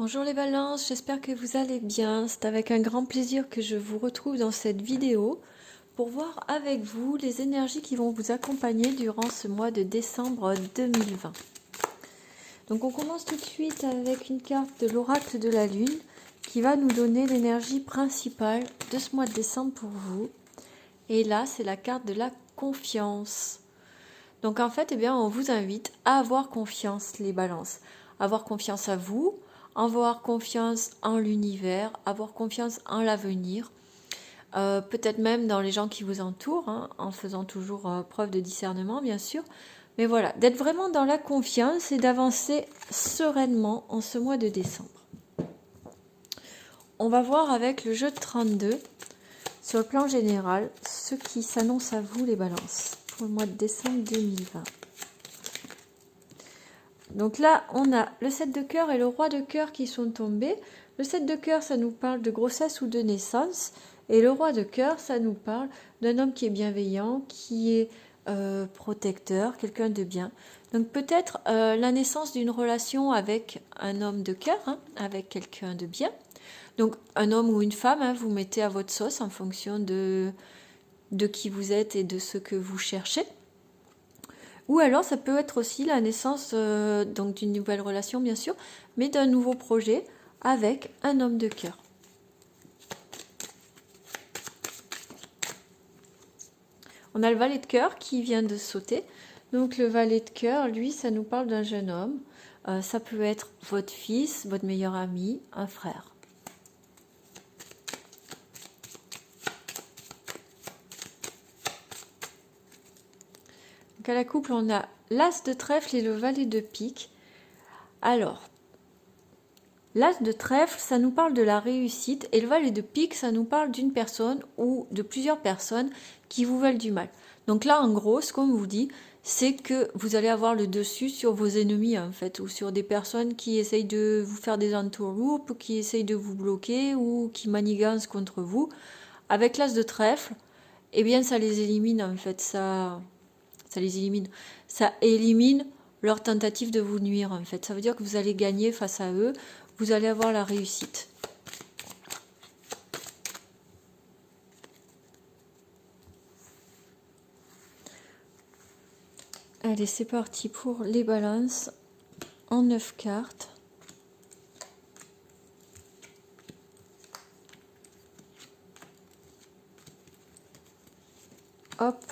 Bonjour les balances, j'espère que vous allez bien. C'est avec un grand plaisir que je vous retrouve dans cette vidéo pour voir avec vous les énergies qui vont vous accompagner durant ce mois de décembre 2020. Donc on commence tout de suite avec une carte de l'oracle de la lune qui va nous donner l'énergie principale de ce mois de décembre pour vous. Et là, c'est la carte de la confiance. Donc en fait, on vous invite à avoir confiance les balances, avoir confiance à vous, avoir confiance en l'univers, avoir confiance en l'avenir, peut-être même dans les gens qui vous entourent, hein, en faisant toujours preuve de discernement bien sûr, mais voilà, d'être vraiment dans la confiance et d'avancer sereinement en ce mois de décembre. On va voir avec le jeu de 32, sur le plan général, ce qui s'annonce à vous les balances, pour le mois de décembre 2020. Donc là, on a le 7 de cœur et le roi de cœur qui sont tombés. Le 7 de cœur, ça nous parle de grossesse ou de naissance. Et le roi de cœur, ça nous parle d'un homme qui est bienveillant, qui est protecteur, quelqu'un de bien. Donc peut-être la naissance d'une relation avec un homme de cœur, hein, avec quelqu'un de bien. Donc un homme ou une femme, hein, vous mettez à votre sauce en fonction de qui vous êtes et de ce que vous cherchez. Ou alors ça peut être aussi la naissance donc d'une nouvelle relation bien sûr, mais d'un nouveau projet avec un homme de cœur. On a le valet de cœur qui vient de sauter. Donc le valet de cœur, lui, ça nous parle d'un jeune homme. Ça peut être votre fils, votre meilleur ami, un frère. Donc à la couple, on a l'as de trèfle et le valet de pique. Alors, l'as de trèfle, ça nous parle de la réussite, et le valet de pique, ça nous parle d'une personne ou de plusieurs personnes qui vous veulent du mal. Donc là, en gros, ce qu'on vous dit, c'est que vous allez avoir le dessus sur vos ennemis, en fait, ou sur des personnes qui essayent de vous faire des entourloupes, qui essayent de vous bloquer, ou qui manigancent contre vous. Avec l'as de trèfle, eh bien, ça les élimine, en fait, ça les élimine. Ça élimine leur tentative de vous nuire, en fait. Ça veut dire que vous allez gagner face à eux, vous allez avoir la réussite. Allez, c'est parti pour les balances en 9 cartes. Hop.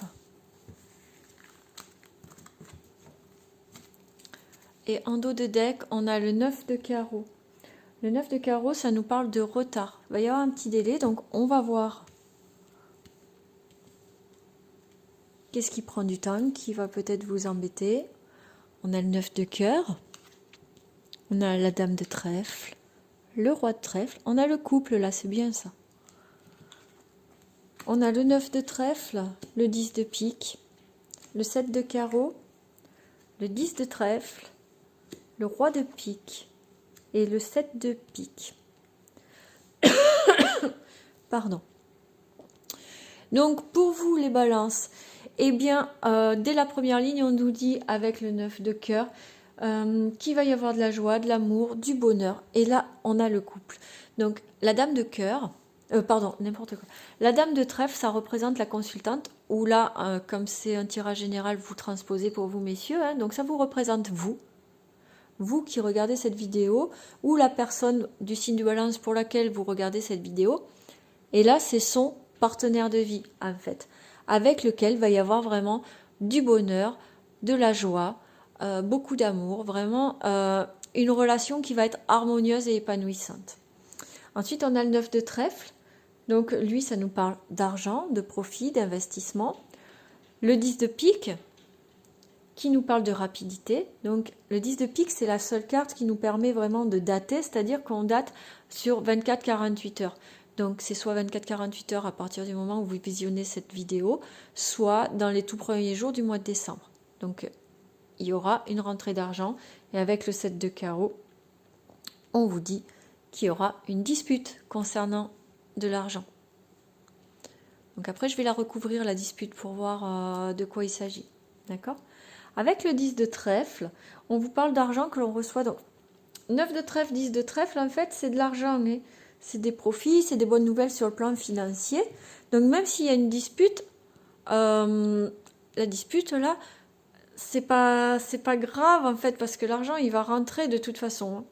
Et en dos de deck, on a le 9 de carreau. Le 9 de carreau, ça nous parle de retard. Il va y avoir un petit délai, donc on va voir qu'est-ce qui prend du temps, qui va peut-être vous embêter. On a le 9 de cœur, on a la dame de trèfle, le roi de trèfle, on a le couple là, c'est bien ça. On a le 9 de trèfle, le 10 de pique, le 7 de carreau, le 10 de trèfle, le roi de pique et le 7 de pique. Pardon. Donc pour vous les balances, eh bien dès la première ligne on nous dit avec le 9 de cœur qu'il va y avoir de la joie, de l'amour, du bonheur. Et là on a le couple. Donc la dame de cœur, n'importe quoi. La dame de trèfle, ça représente la consultante, ou là comme c'est un tirage général, vous transposez pour vous messieurs, hein, donc ça vous représente vous qui regardez cette vidéo, ou la personne du signe du balance pour laquelle vous regardez cette vidéo. Et là, c'est son partenaire de vie, en fait, avec lequel va y avoir vraiment du bonheur, de la joie, beaucoup d'amour, vraiment une relation qui va être harmonieuse et épanouissante. Ensuite, on a le 9 de trèfle. Donc, lui, ça nous parle d'argent, de profit, d'investissement. Le 10 de pique, qui nous parle de rapidité. Donc le 10 de pique, c'est la seule carte qui nous permet vraiment de dater, c'est-à-dire qu'on date sur 24-48 heures. Donc c'est soit 24-48 heures à partir du moment où vous visionnez cette vidéo, soit dans les tout premiers jours du mois de décembre. Donc il y aura une rentrée d'argent, et avec le 7 de carreau, on vous dit qu'il y aura une dispute concernant de l'argent. Donc après, je vais la recouvrir, la dispute, pour voir de quoi il s'agit. D'accord ? Avec le 10 de trèfle, on vous parle d'argent que l'on reçoit 9 de trèfle, 10 de trèfle, en fait, c'est de l'argent. Hein. C'est des profits, c'est des bonnes nouvelles sur le plan financier. Donc, même s'il y a une dispute, la dispute, là, c'est pas grave, en fait, parce que l'argent, il va rentrer de toute façon. Hein.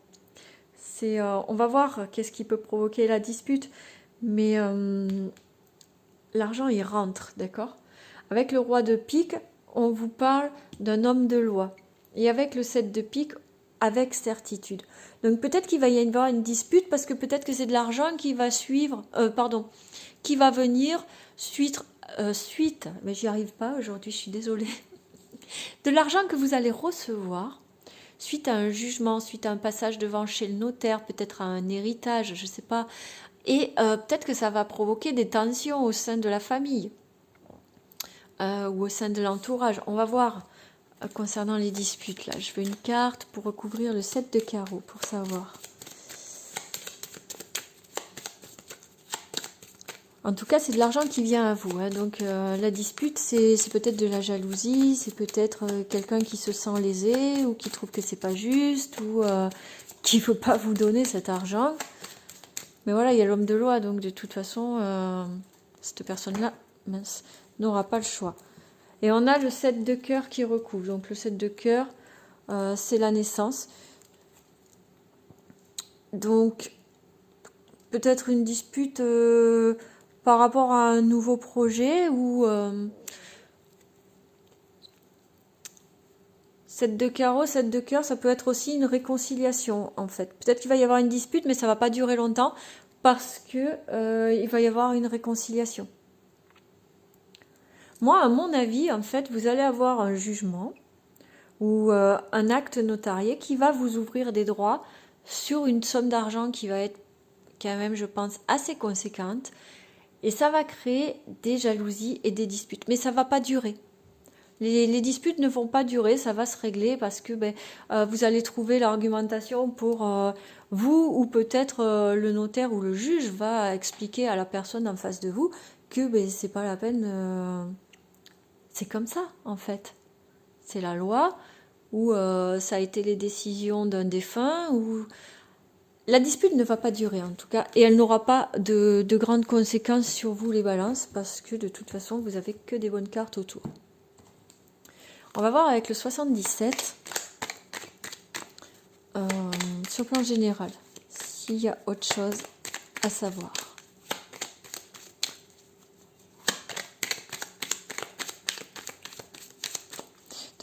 On va voir qu'est-ce qui peut provoquer la dispute. Mais l'argent, il rentre, d'accord? Avec le roi de pique, on vous parle d'un homme de loi. Et avec le 7 de pique, avec certitude. Donc peut-être qu'il va y avoir une dispute parce que peut-être que c'est de l'argent qui va suivre, qui va venir suite, mais j'y arrive pas aujourd'hui, je suis désolée, de l'argent que vous allez recevoir suite à un jugement, suite à un passage devant chez le notaire, peut-être à un héritage, je ne sais pas, et peut-être que ça va provoquer des tensions au sein de la famille ou au sein de l'entourage. On va voir concernant les disputes. Là, je veux une carte pour recouvrir le 7 de carreau pour savoir. En tout cas, c'est de l'argent qui vient à vous. Hein. Donc, la dispute, c'est peut-être de la jalousie, c'est peut-être quelqu'un qui se sent lésé ou qui trouve que c'est pas juste ou qui ne veut pas vous donner cet argent. Mais voilà, il y a l'homme de loi, donc de toute façon, cette personne-là, mince, n'aura pas le choix. Et on a le 7 de cœur qui recouvre. Donc le 7 de cœur, c'est la naissance. Donc, peut-être une dispute par rapport à un nouveau projet ou 7 de carreau, 7 de cœur, ça peut être aussi une réconciliation en fait. Peut-être qu'il va y avoir une dispute, mais ça va pas durer longtemps parce que il va y avoir une réconciliation. Moi, à mon avis, en fait, vous allez avoir un jugement ou un acte notarié qui va vous ouvrir des droits sur une somme d'argent qui va être quand même, je pense, assez conséquente. Et ça va créer des jalousies et des disputes. Mais ça ne va pas durer. Les disputes ne vont pas durer, ça va se régler parce que vous allez trouver l'argumentation pour vous ou peut-être le notaire ou le juge va expliquer à la personne en face de vous que c'est pas la peine, c'est comme ça en fait. C'est la loi ou ça a été les décisions d'un défunt ou la dispute ne va pas durer en tout cas et elle n'aura pas de grandes conséquences sur vous les balances parce que de toute façon vous avez que des bonnes cartes autour. On va voir avec le 77 sur le plan général s'il y a autre chose à savoir.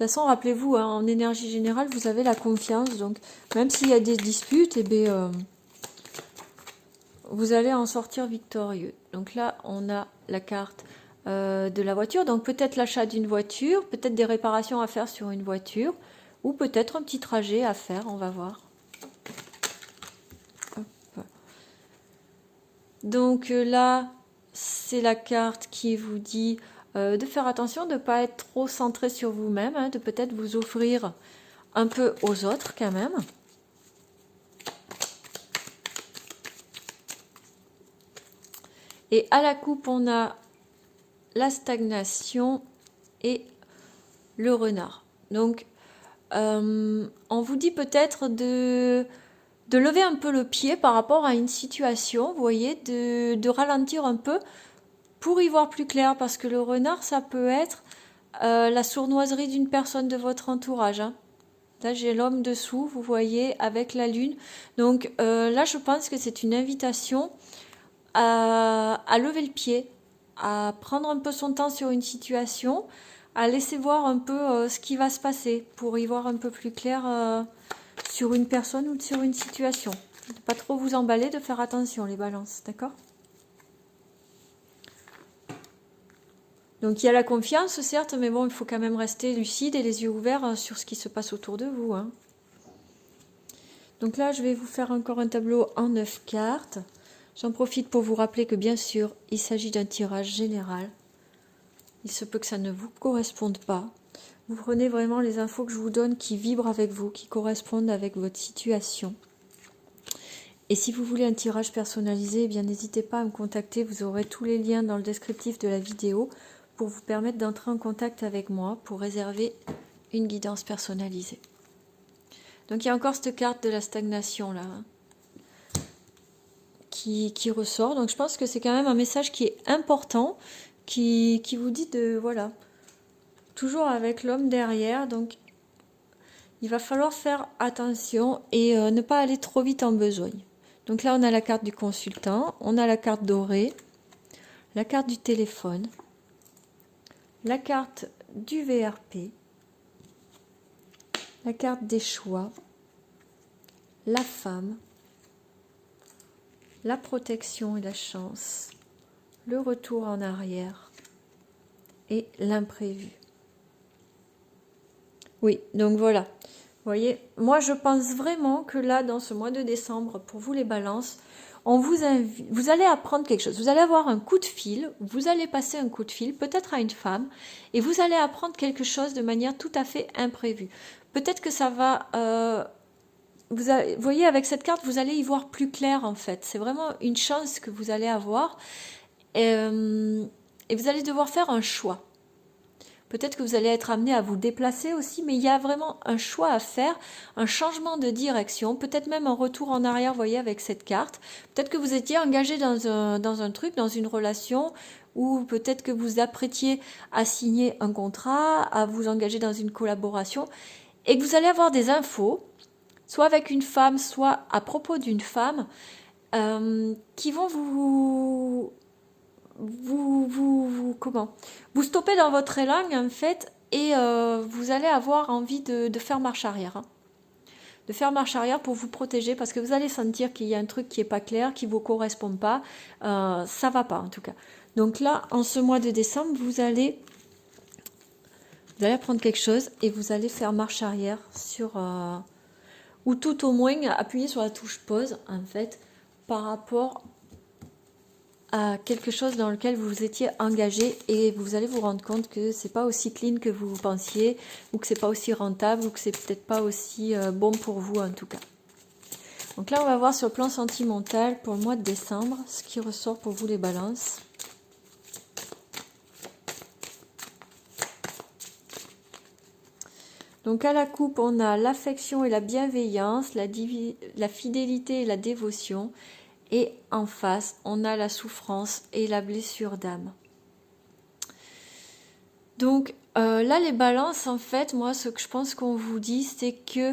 De toute façon, rappelez-vous, hein, en énergie générale, vous avez la confiance. Donc, même s'il y a des disputes, vous allez en sortir victorieux. Donc là, on a la carte de la voiture. Donc, peut-être l'achat d'une voiture, peut-être des réparations à faire sur une voiture, ou peut-être un petit trajet à faire, on va voir. Hop. Donc là, c'est la carte qui vous dit de faire attention, de ne pas être trop centré sur vous-même, hein, de peut-être vous offrir un peu aux autres quand même. Et à la coupe, on a la stagnation et le renard. Donc, on vous dit peut-être de lever un peu le pied par rapport à une situation, vous voyez, de ralentir un peu pour y voir plus clair, parce que le renard, ça peut être la sournoiserie d'une personne de votre entourage. Hein. Là, j'ai l'homme dessous, vous voyez, avec la lune. Donc là, je pense que c'est une invitation à lever le pied, à prendre un peu son temps sur une situation, à laisser voir un peu ce qui va se passer pour y voir un peu plus clair sur une personne ou sur une situation. Ne pas trop vous emballer, de faire attention les balances, d'accord ? Donc il y a la confiance, certes, mais bon, il faut quand même rester lucide et les yeux ouverts sur ce qui se passe autour de vous. Hein. Donc là, je vais vous faire encore un tableau en 9 cartes. J'en profite pour vous rappeler que bien sûr, il s'agit d'un tirage général. Il se peut que ça ne vous corresponde pas. Vous prenez vraiment les infos que je vous donne qui vibrent avec vous, qui correspondent avec votre situation. Et si vous voulez un tirage personnalisé, eh bien n'hésitez pas à me contacter. Vous aurez tous les liens dans le descriptif de la vidéo pour vous permettre d'entrer en contact avec moi pour réserver une guidance personnalisée. Donc il y a encore cette carte de la stagnation là, hein, qui ressort. Donc je pense que c'est quand même un message qui est important, qui vous dit de, voilà, toujours avec l'homme derrière. Donc il va falloir faire attention et ne pas aller trop vite en besogne. Donc là on a la carte du consultant, on a la carte dorée, la carte du téléphone, la carte du VRP, la carte des choix, la femme, la protection et la chance, le retour en arrière et l'imprévu. Oui, donc voilà. Vous voyez, moi je pense vraiment que là, dans ce mois de décembre, pour vous les balances, on vous invite, vous allez apprendre quelque chose. Vous allez avoir un coup de fil, vous allez passer un coup de fil, peut-être à une femme, et vous allez apprendre quelque chose de manière tout à fait imprévue. Peut-être que ça va... vous voyez, avec cette carte, vous allez y voir plus clair en fait. C'est vraiment une chance que vous allez avoir. Et vous allez devoir faire un choix. Peut-être que vous allez être amené à vous déplacer aussi, mais il y a vraiment un choix à faire, un changement de direction, peut-être même un retour en arrière, vous voyez, avec cette carte. Peut-être que vous étiez engagé dans un truc, dans une relation, ou peut-être que vous apprêtiez à signer un contrat, à vous engager dans une collaboration, et que vous allez avoir des infos, soit avec une femme, soit à propos d'une femme, qui vont vous stopper dans votre élan en fait, et vous allez avoir envie de faire marche arrière, hein. De faire marche arrière pour vous protéger, parce que vous allez sentir qu'il y a un truc qui est pas clair, qui vous correspond pas, ça va pas en tout cas. Donc là, en ce mois de décembre, vous allez apprendre quelque chose et vous allez faire marche arrière sur ou tout au moins appuyer sur la touche pause en fait, par rapport à quelque chose dans lequel vous vous étiez engagé, et vous allez vous rendre compte que c'est pas aussi clean que vous pensiez, ou que c'est pas aussi rentable, ou que c'est peut-être pas aussi bon pour vous en tout cas. Donc là on va voir sur le plan sentimental pour le mois de décembre ce qui ressort pour vous les balances. Donc à la coupe on a l'affection et la bienveillance, la fidélité et la dévotion. Et en face, on a la souffrance et la blessure d'âme. Donc là, les balances, en fait, moi, ce que je pense qu'on vous dit, c'est que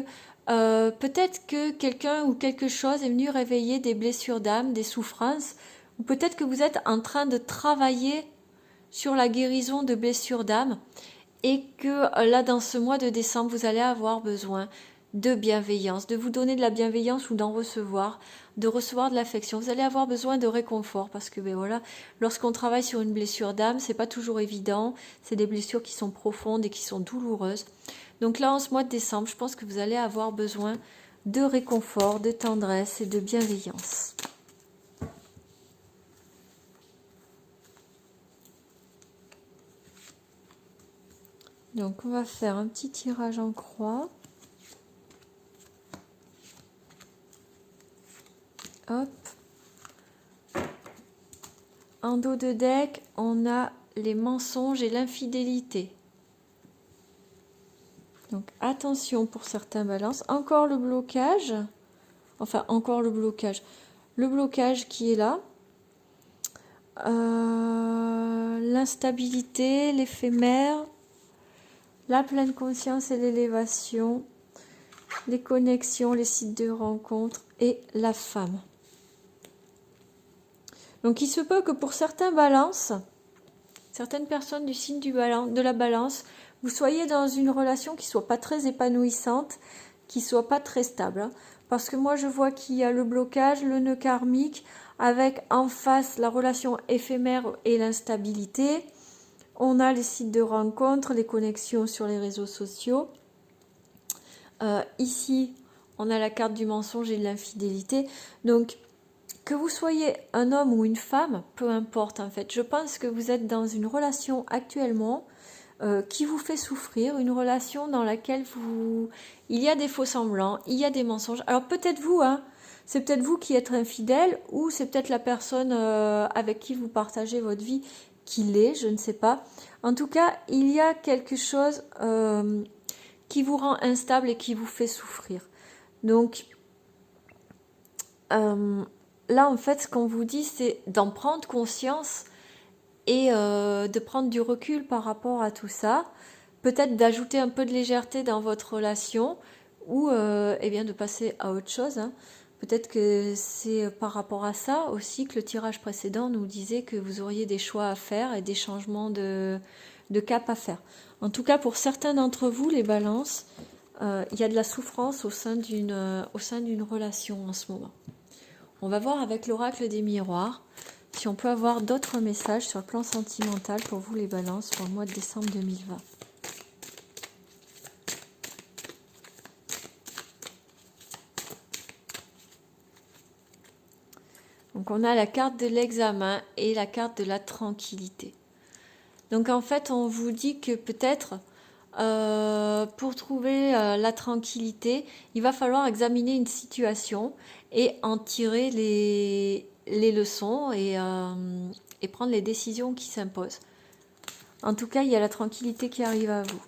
peut-être que quelqu'un ou quelque chose est venu réveiller des blessures d'âme, des souffrances, ou peut-être que vous êtes en train de travailler sur la guérison de blessures d'âme, et que là, dans ce mois de décembre, vous allez avoir besoin de bienveillance, de vous donner de la bienveillance ou d'en recevoir, de recevoir de l'affection. Vous allez avoir besoin de réconfort, parce que ben voilà, lorsqu'on travaille sur une blessure d'âme, c'est pas toujours évident, c'est des blessures qui sont profondes et qui sont douloureuses. Donc là, en ce mois de décembre, je pense que vous allez avoir besoin de réconfort, de tendresse et de bienveillance. Donc on va faire un petit tirage en croix. Hop. En dos de deck, on a les mensonges et l'infidélité. Donc attention pour certains balances. Encore le blocage. Enfin, encore le blocage. Le blocage qui est là. L'instabilité, l'éphémère, la pleine conscience et l'élévation, les connexions, les sites de rencontres et la femme. Donc il se peut que pour certaines balances, certaines personnes du signe de la balance, vous soyez dans une relation qui soit pas très épanouissante, qui soit pas très stable, hein. Parce que moi je vois qu'il y a le blocage, le nœud karmique, avec en face la relation éphémère et l'instabilité. On a les sites de rencontres, les connexions sur les réseaux sociaux. Ici, on a la carte du mensonge et de l'infidélité. Donc, que vous soyez un homme ou une femme, peu importe en fait. Je pense que vous êtes dans une relation actuellement qui vous fait souffrir, une relation dans laquelle il y a des faux semblants, il y a des mensonges. Alors peut-être vous, hein, c'est peut-être vous qui êtes infidèle, ou c'est peut-être la personne avec qui vous partagez votre vie qui l'est, je ne sais pas. En tout cas, il y a quelque chose qui vous rend instable et qui vous fait souffrir. Donc, là, en fait, ce qu'on vous dit, c'est d'en prendre conscience et de prendre du recul par rapport à tout ça. Peut-être d'ajouter un peu de légèreté dans votre relation ou eh bien de passer à autre chose. Hein. Peut-être que c'est par rapport à ça aussi que le tirage précédent nous disait que vous auriez des choix à faire et des changements de cap à faire. En tout cas, pour certains d'entre vous, les balances, il y a de la souffrance au sein d'une relation en ce moment. On va voir avec l'oracle des miroirs si on peut avoir d'autres messages sur le plan sentimental pour vous, les balances, pour le mois de décembre 2020. Donc on a la carte de l'examen et la carte de la tranquillité. Donc en fait, on vous dit que peut-être pour trouver la tranquillité, il va falloir examiner une situation et en tirer les leçons et prendre les décisions qui s'imposent. En tout cas, il y a la tranquillité qui arrive à vous.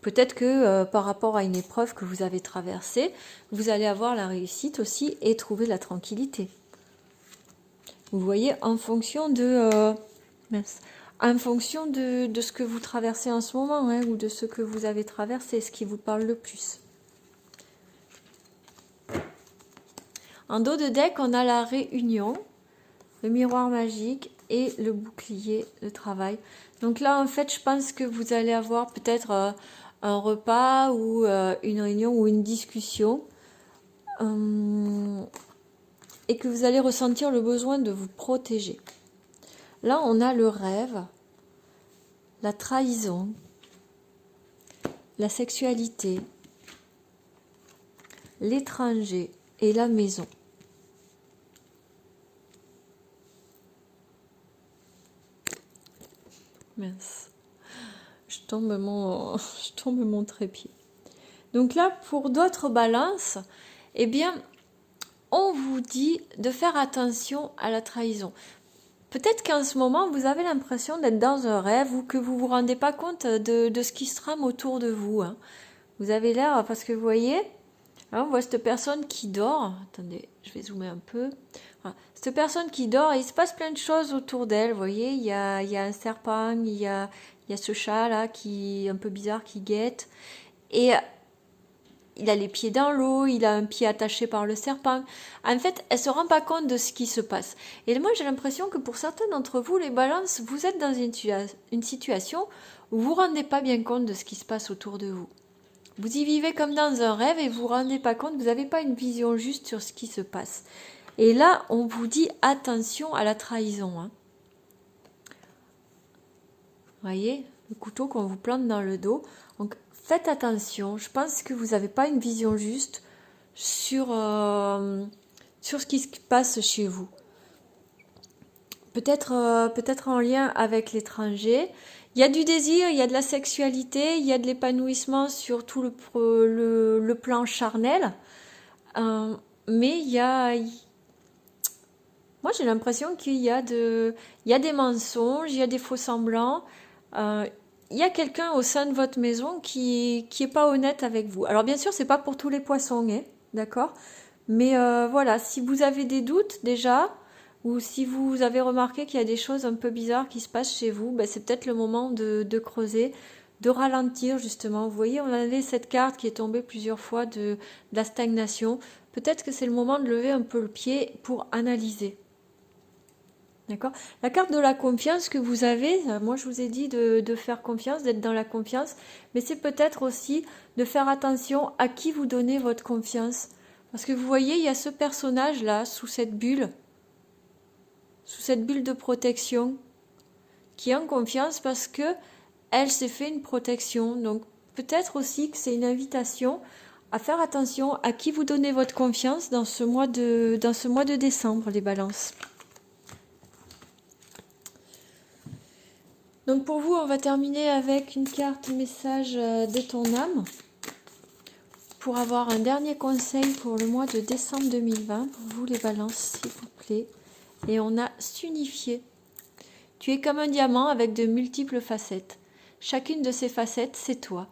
Peut-être que par rapport à une épreuve que vous avez traversée, vous allez avoir la réussite aussi et trouver la tranquillité. Vous voyez, en fonction de ce que vous traversez en ce moment, hein, ou de ce que vous avez traversé, ce qui vous parle le plus. En dos de deck, on a la réunion, le miroir magique et le bouclier de travail. Donc là, en fait, je pense que vous allez avoir peut-être un repas ou une réunion ou une discussion et que vous allez ressentir le besoin de vous protéger. Là, on a le rêve, la trahison, la sexualité, l'étranger et la maison. Mince. Je tombe mon trépied. Donc là, pour d'autres balances, eh bien, on vous dit de faire attention à la trahison. Peut-être qu'en ce moment, vous avez l'impression d'être dans un rêve ou que vous ne vous rendez pas compte de ce qui se trame autour de vous. Hein. Vous avez l'air, parce que vous voyez, hein, on voit cette personne qui dort. Attendez, je vais zoomer un peu. Voilà. Cette personne qui dort, il se passe plein de choses autour d'elle. Vous voyez, il y a un serpent, il y a ce chat là qui est un peu bizarre, qui guette. Et il a les pieds dans l'eau, il a un pied attaché par le serpent. En fait, elle ne se rend pas compte de ce qui se passe. Et moi, j'ai l'impression que pour certains d'entre vous, les balances, vous êtes dans une situation où vous ne vous rendez pas bien compte de ce qui se passe autour de vous. Vous y vivez comme dans un rêve et vous ne vous rendez pas compte, vous n'avez pas une vision juste sur ce qui se passe. Et là, on vous dit attention à la trahison. Hein. Voyez, le couteau qu'on vous plante dans le dos. Donc, faites attention. Je pense que vous n'avez pas une vision juste sur ce qui se passe chez vous. Peut-être en lien avec l'étranger. Il y a du désir, il y a de la sexualité, il y a de l'épanouissement sur tout le plan charnel. Mais il y a... Moi, j'ai l'impression qu'il y a des mensonges, il y a des faux semblants. Il y a quelqu'un au sein de votre maison qui est pas honnête avec vous. Alors bien sûr, c'est pas pour tous les poissons, hein, d'accord. Mais voilà, si vous avez des doutes déjà, ou si vous avez remarqué qu'il y a des choses un peu bizarres qui se passent chez vous, ben, c'est peut-être le moment de creuser, de ralentir justement. Vous voyez, on avait cette carte qui est tombée plusieurs fois de la stagnation. Peut-être que c'est le moment de lever un peu le pied pour analyser. D'accord. La carte de la confiance que vous avez, moi je vous ai dit de faire confiance, d'être dans la confiance, mais c'est peut-être aussi de faire attention à qui vous donnez votre confiance. Parce que vous voyez, il y a ce personnage-là, sous cette bulle de protection, qui est en confiance parce que elle s'est fait une protection. Donc peut-être aussi que c'est une invitation à faire attention à qui vous donnez votre confiance dans ce mois de décembre, les balances. Donc pour vous, on va terminer avec une carte message de ton âme pour avoir un dernier conseil pour le mois de décembre 2020. Pour vous les balances, s'il vous plaît. Et on a s'unifier. Tu es comme un diamant avec de multiples facettes. Chacune de ces facettes, c'est toi.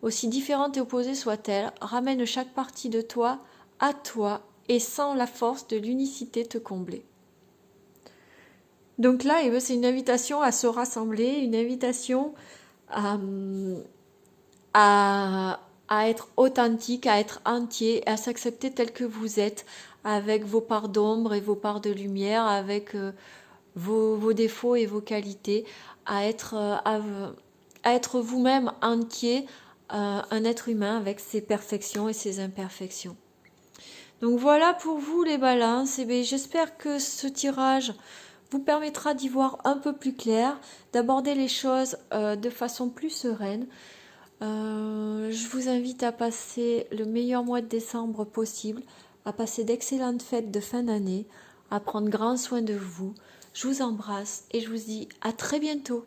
aussi différente et opposée soit-elle, ramène chaque partie de toi à toi et sans la force de l'unicité te combler. Donc là, c'est une invitation à se rassembler, une invitation à, à être authentique, à être entier, à s'accepter tel que vous êtes, avec vos parts d'ombre et vos parts de lumière, avec vos défauts et vos qualités, à être vous-même entier, un être humain avec ses perfections et ses imperfections. Donc voilà pour vous les balances. Et bien, j'espère que ce tirage vous permettra d'y voir un peu plus clair, d'aborder les choses de façon plus sereine. Je vous invite à passer le meilleur mois de décembre possible, à passer d'excellentes fêtes de fin d'année, à prendre grand soin de vous. Je vous embrasse et je vous dis à très bientôt.